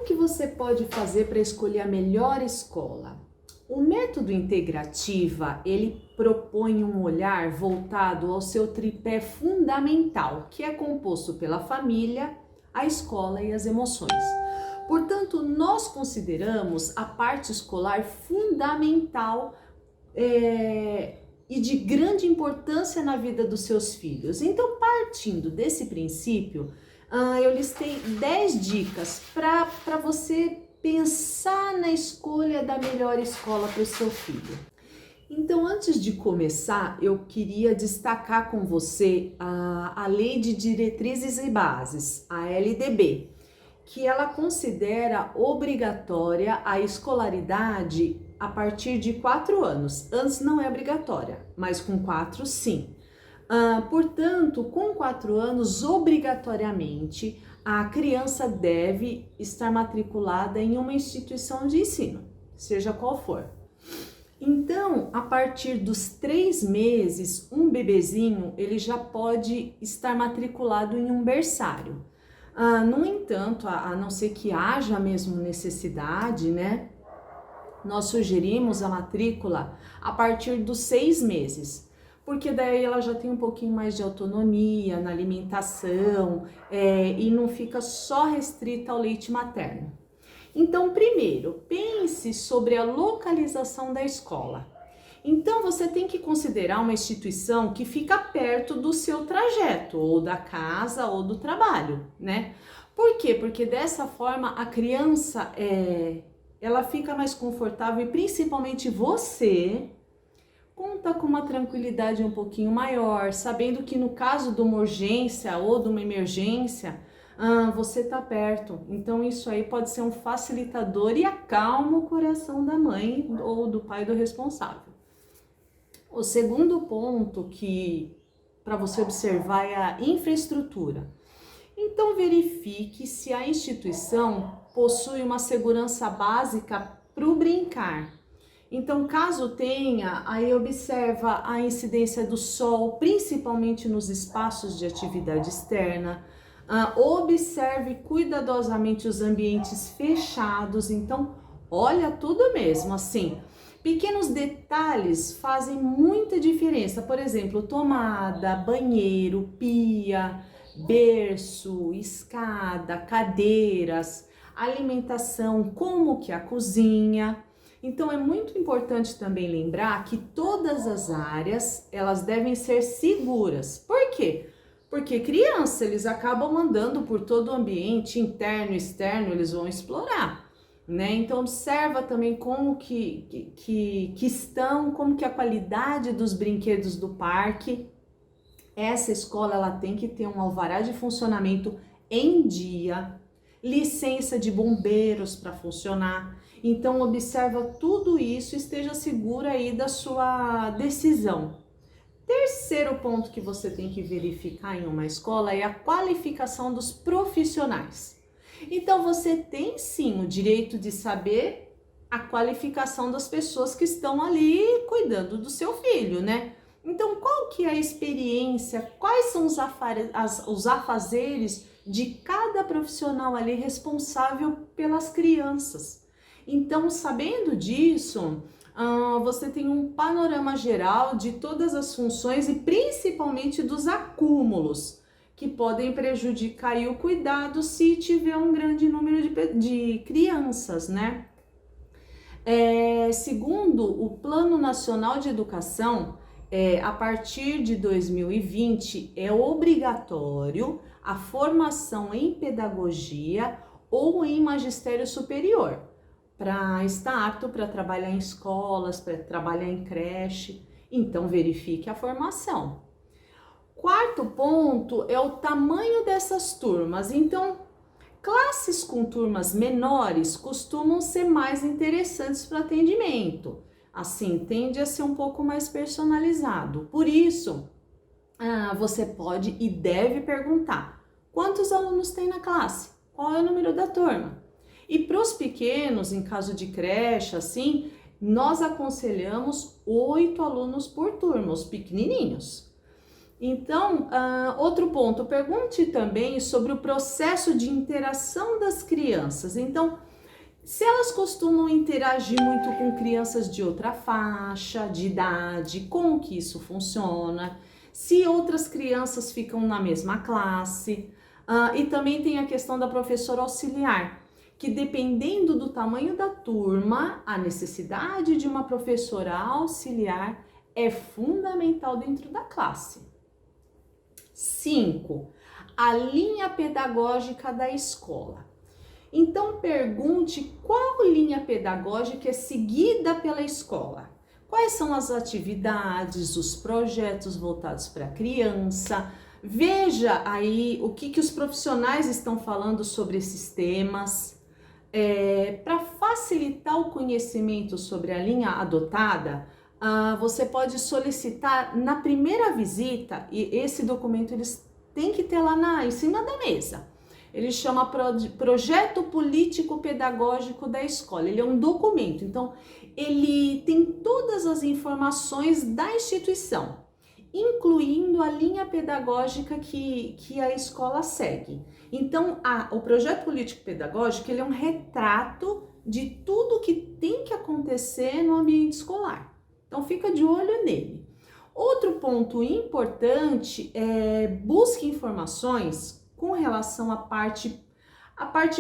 que você pode fazer para escolher a melhor escola? O método integrativa, ele propõe um olhar voltado ao seu tripé fundamental, que é composto pela família, a escola e as emoções. Portanto, nós consideramos a parte escolar fundamental e de grande importância na vida dos seus filhos. Então, partindo desse princípio, eu listei 10 dicas para você pensar na escolha da melhor escola para o seu filho. Então, antes de começar, eu queria destacar com você a Lei de Diretrizes e Bases, a LDB, que ela considera obrigatória a escolaridade a partir de 4 anos. Antes não é obrigatória, mas com 4 sim. Portanto, com 4 anos, obrigatoriamente, a criança deve estar matriculada em uma instituição de ensino, seja qual for. Então, a partir dos 3 meses, um bebezinho ele já pode estar matriculado em um berçário. No entanto, a não ser que haja mesmo necessidade, né? Nós sugerimos a matrícula a partir dos 6 meses, porque daí ela já tem um pouquinho mais de autonomia na alimentação e não fica só restrita ao leite materno. Então, primeiro, pense sobre a localização da escola. Então, você tem que considerar uma instituição que fica perto do seu trajeto, ou da casa ou do trabalho, né? Por quê? Porque dessa forma a criança ela fica mais confortável e principalmente você conta com uma tranquilidade um pouquinho maior, sabendo que no caso de uma urgência ou de uma emergência, você tá perto. Então isso aí pode ser um facilitador e acalma o coração da mãe ou do pai do responsável. O segundo ponto que para você observar é a infraestrutura. Então verifique se a instituição possui uma segurança básica para o brincar. Então, caso tenha, aí observa a incidência do sol, principalmente nos espaços de atividade externa. Observe cuidadosamente os ambientes fechados. Então, olha tudo mesmo, assim. Pequenos detalhes fazem muita diferença. Por exemplo, tomada, banheiro, pia, berço, escada, cadeiras, alimentação, como que a cozinha. Então é muito importante também lembrar que todas as áreas, elas devem ser seguras. Por quê? Porque criança, eles acabam andando por todo o ambiente, interno e externo, eles vão explorar, né? Então observa também como que estão, como que a qualidade dos brinquedos do parque. Essa escola ela tem que ter um alvará de funcionamento em dia, licença de bombeiros para funcionar. Então observa tudo isso e esteja segura aí da sua decisão. Terceiro ponto que você tem que verificar em uma escola é a qualificação dos profissionais. Então você tem sim o direito de saber a qualificação das pessoas que estão ali cuidando do seu filho, né? Então, qual que é a experiência, quais são os afazeres de cada profissional ali responsável pelas crianças? Então, sabendo disso, você tem um panorama geral de todas as funções e principalmente dos acúmulos que podem prejudicar o cuidado se tiver um grande número de crianças, né? Segundo o Plano Nacional de Educação, a partir de 2020 é obrigatório a formação em pedagogia ou em magistério superior para estar apto para trabalhar em escolas, para trabalhar em creche. Então verifique a formação. Quarto ponto é o tamanho dessas turmas. Então, classes com turmas menores costumam ser mais interessantes para atendimento. Assim, tende a ser um pouco mais personalizado. Por isso, você pode e deve perguntar: quantos alunos tem na classe? Qual é o número da turma? E para os pequenos, em caso de creche, assim, nós aconselhamos 8 alunos por turma, os pequenininhos. Então, outro ponto, pergunte também sobre o processo de interação das crianças. Então, se elas costumam interagir muito com crianças de outra faixa de idade, como que isso funciona, se outras crianças ficam na mesma classe, e também tem a questão da professora auxiliar, que dependendo do tamanho da turma, a necessidade de uma professora auxiliar é fundamental dentro da classe. 5. A linha pedagógica da escola. Então, pergunte qual linha pedagógica é seguida pela escola. Quais são as atividades, os projetos voltados para a criança. Veja aí o que os profissionais estão falando sobre esses temas. Para facilitar o conhecimento sobre a linha adotada, você pode solicitar na primeira visita, e esse documento eles têm que ter lá em cima da mesa. Ele chama Projeto Político Pedagógico da Escola. Ele é um documento, então ele tem todas as informações da instituição, incluindo a linha pedagógica que a escola segue. Então, o Projeto Político Pedagógico ele é um retrato de tudo que tem que acontecer no ambiente escolar. Então, fica de olho nele. Outro ponto importante é busque informações com relação à parte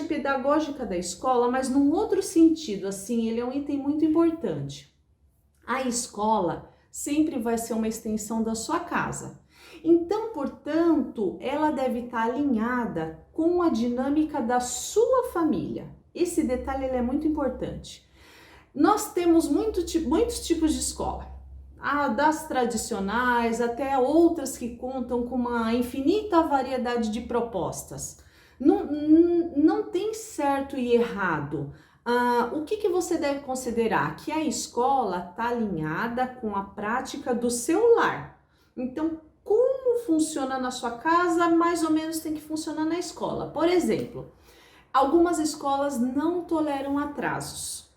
pedagógica da escola, mas num outro sentido, assim, ele é um item muito importante. A escola sempre vai ser uma extensão da sua casa. Então, portanto, ela deve estar alinhada com a dinâmica da sua família. Esse detalhe ele é muito importante. Nós temos muitos tipos de escola, das tradicionais até outras que contam com uma infinita variedade de propostas. Não tem certo e errado. O que você deve considerar? Que a escola está alinhada com a prática do seu lar. Então, como funciona na sua casa, mais ou menos tem que funcionar na escola. Por exemplo, algumas escolas não toleram atrasos.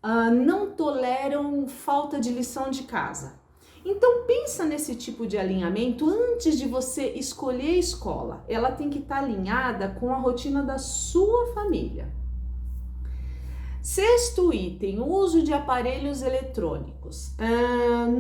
Não toleram falta de lição de casa. Então pensa nesse tipo de alinhamento antes de você escolher a escola. Ela tem que estar alinhada com a rotina da sua família. 6º item, uso de aparelhos eletrônicos.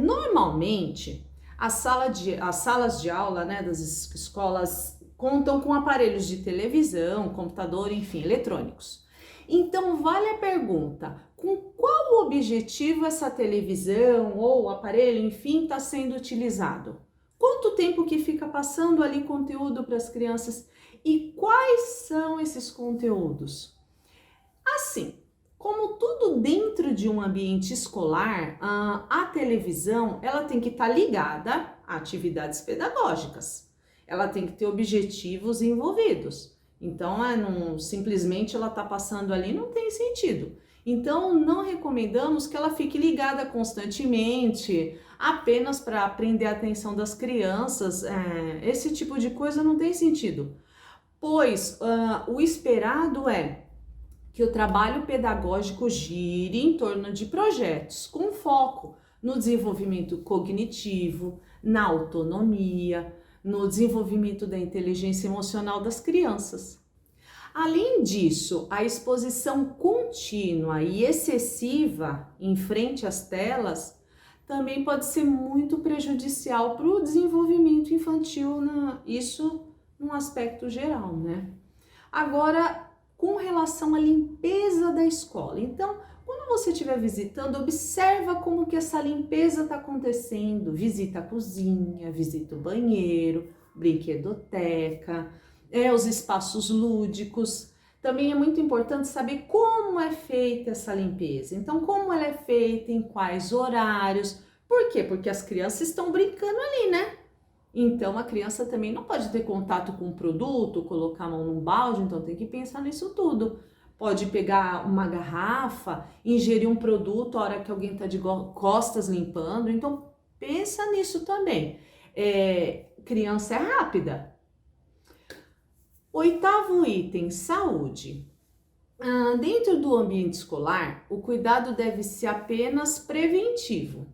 Normalmente as salas de aula, né, das escolas contam com aparelhos de televisão, computador, enfim, eletrônicos. Então vale a pergunta, com qual objetivo essa televisão ou aparelho, enfim, está sendo utilizado? Quanto tempo que fica passando ali conteúdo para as crianças e quais são esses conteúdos? Assim, como tudo dentro de um ambiente escolar, a televisão ela tem que estar ligada a atividades pedagógicas. Ela tem que ter objetivos envolvidos. Então, simplesmente ela está passando ali, não tem sentido. Então, não recomendamos que ela fique ligada constantemente, apenas para prender a atenção das crianças. Esse tipo de coisa não tem sentido, pois o esperado é que o trabalho pedagógico gire em torno de projetos com foco no desenvolvimento cognitivo, na autonomia, no desenvolvimento da inteligência emocional das crianças. Além disso, a exposição contínua e excessiva em frente às telas também pode ser muito prejudicial para o desenvolvimento infantil, isso num aspecto geral, né? Agora, com relação à limpeza da escola. Então, quando você estiver visitando, observa como que essa limpeza está acontecendo. Visita a cozinha, visita o banheiro, brinquedoteca, os espaços lúdicos. Também é muito importante saber como é feita essa limpeza. Então, como ela é feita, em quais horários. Por quê? Porque as crianças estão brincando ali, né? Então, a criança também não pode ter contato com o produto, colocar a mão num balde, então tem que pensar nisso tudo. Pode pegar uma garrafa, ingerir um produto a hora que alguém está de costas limpando, então pensa nisso também. Criança é rápida. 8º item, saúde. Dentro do ambiente escolar, o cuidado deve ser apenas preventivo.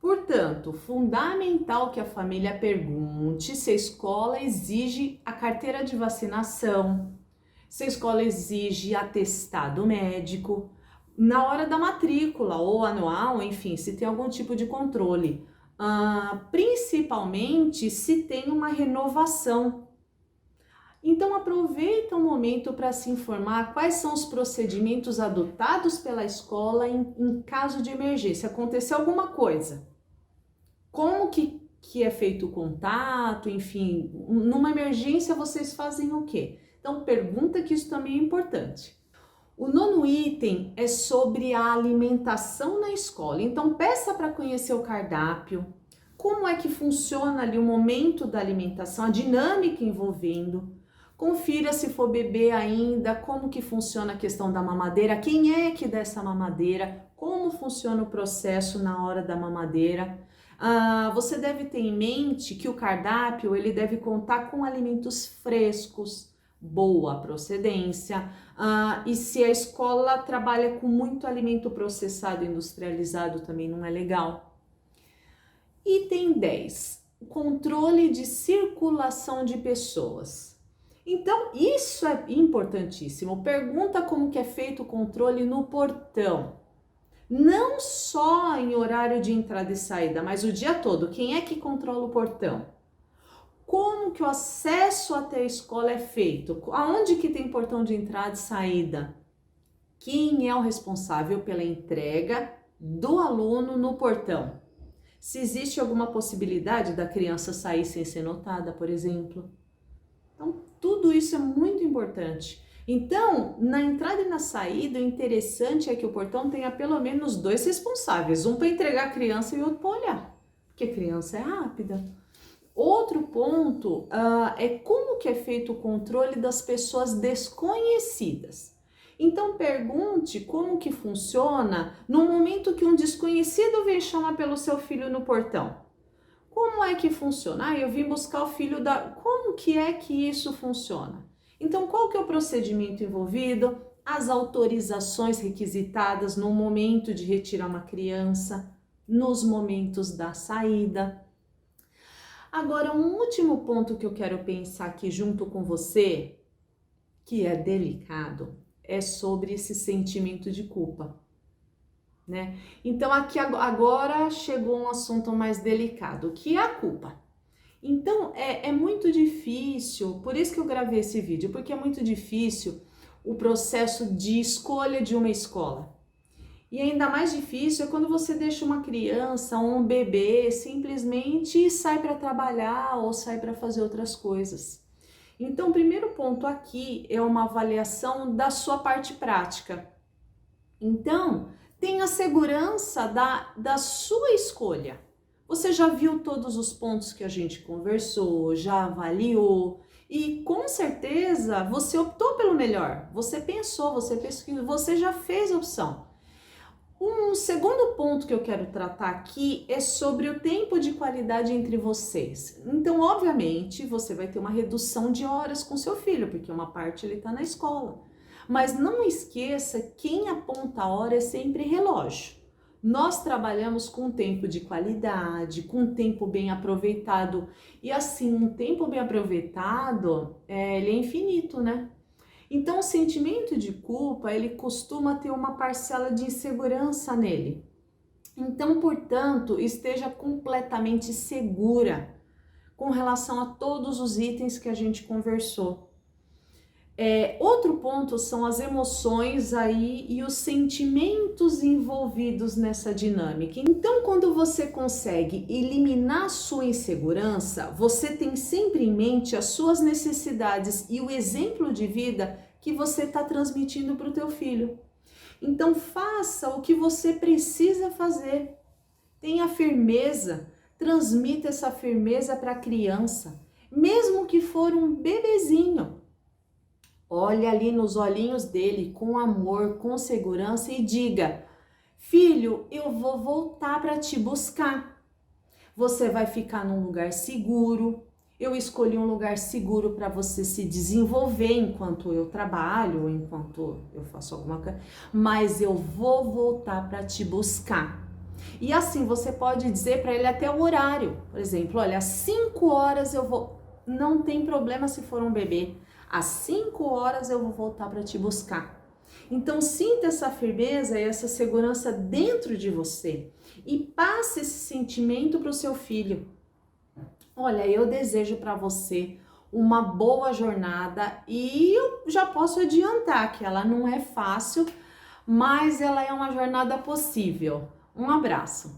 Portanto, fundamental que a família pergunte se a escola exige a carteira de vacinação, se a escola exige atestado médico, na hora da matrícula ou anual, enfim, se tem algum tipo de controle. Principalmente se tem uma renovação. Então aproveita o momento para se informar quais são os procedimentos adotados pela escola em caso de emergência. Aconteceu alguma coisa, como que é feito o contato, enfim, numa emergência vocês fazem o quê? Então pergunta, que isso também é importante. O 9º item é sobre a alimentação na escola. Então peça para conhecer o cardápio, como é que funciona ali o momento da alimentação, a dinâmica envolvendo. Confira, se for bebê ainda, como que funciona a questão da mamadeira, quem é que dá essa mamadeira, como funciona o processo na hora da mamadeira. Você deve ter em mente que o cardápio ele deve contar com alimentos frescos, boa procedência, e se a escola trabalha com muito alimento processado, industrializado, também não é legal. Item 10, controle de circulação de pessoas. Então, isso é importantíssimo. Pergunta como que é feito o controle no portão. Não só em horário de entrada e saída, mas o dia todo. Quem é que controla o portão? Como que o acesso até a escola é feito? Aonde que tem portão de entrada e saída? Quem é o responsável pela entrega do aluno no portão? Se existe alguma possibilidade da criança sair sem ser notada, por exemplo. Então, tudo isso é muito importante. Então, na entrada e na saída, o interessante é que o portão tenha pelo menos 2 responsáveis, um para entregar a criança e outro para olhar, porque a criança é rápida. Outro ponto é como que é feito o controle das pessoas desconhecidas. Então, pergunte como que funciona no momento que um desconhecido vem chamar pelo seu filho no portão. Como é que funciona? Eu vim buscar o filho da... Como que é que isso funciona? Então, qual que é o procedimento envolvido? As autorizações requisitadas no momento de retirar uma criança, nos momentos da saída. Agora, um último ponto que eu quero pensar aqui junto com você, que é delicado, é sobre esse sentimento de culpa. Né? Então aqui agora chegou um assunto mais delicado, que é a culpa. Então é muito difícil, por isso que eu gravei esse vídeo, porque é muito difícil o processo de escolha de uma escola. E ainda mais difícil é quando você deixa uma criança ou um bebê simplesmente sai para trabalhar ou sai para fazer outras coisas. Então o primeiro ponto aqui é uma avaliação da sua parte prática. Então, tenha segurança da sua escolha. Você já viu todos os pontos que a gente conversou, já avaliou e com certeza você optou pelo melhor. Você pensou, você pesquisou, você já fez a opção. Um segundo ponto que eu quero tratar aqui é sobre o tempo de qualidade entre vocês. Então, obviamente, você vai ter uma redução de horas com seu filho, porque uma parte ele está na escola. Mas não esqueça, quem aponta a hora é sempre relógio. Nós trabalhamos com tempo de qualidade, com tempo bem aproveitado. E assim, um tempo bem aproveitado, ele é infinito, né? Então, o sentimento de culpa, ele costuma ter uma parcela de insegurança nele. Então, portanto, esteja completamente segura com relação a todos os itens que a gente conversou. Outro ponto são as emoções aí e os sentimentos envolvidos nessa dinâmica. Então, quando você consegue eliminar a sua insegurança, você tem sempre em mente as suas necessidades e o exemplo de vida que você está transmitindo para o teu filho. Então, faça o que você precisa fazer. Tenha firmeza, transmita essa firmeza para a criança, mesmo que for um bebezinho. Olha ali nos olhinhos dele com amor, com segurança e diga: filho, eu vou voltar para te buscar. Você vai ficar num lugar seguro. Eu escolhi um lugar seguro para você se desenvolver enquanto eu trabalho, enquanto eu faço alguma coisa, mas eu vou voltar para te buscar. E assim, você pode dizer para ele até o horário. Por exemplo, olha, às 5 horas eu vou. Não tem problema se for um bebê. Às 5 horas eu vou voltar para te buscar. Então, sinta essa firmeza e essa segurança dentro de você. E passe esse sentimento para o seu filho. Olha, eu desejo para você uma boa jornada e eu já posso adiantar que ela não é fácil, mas ela é uma jornada possível. Um abraço.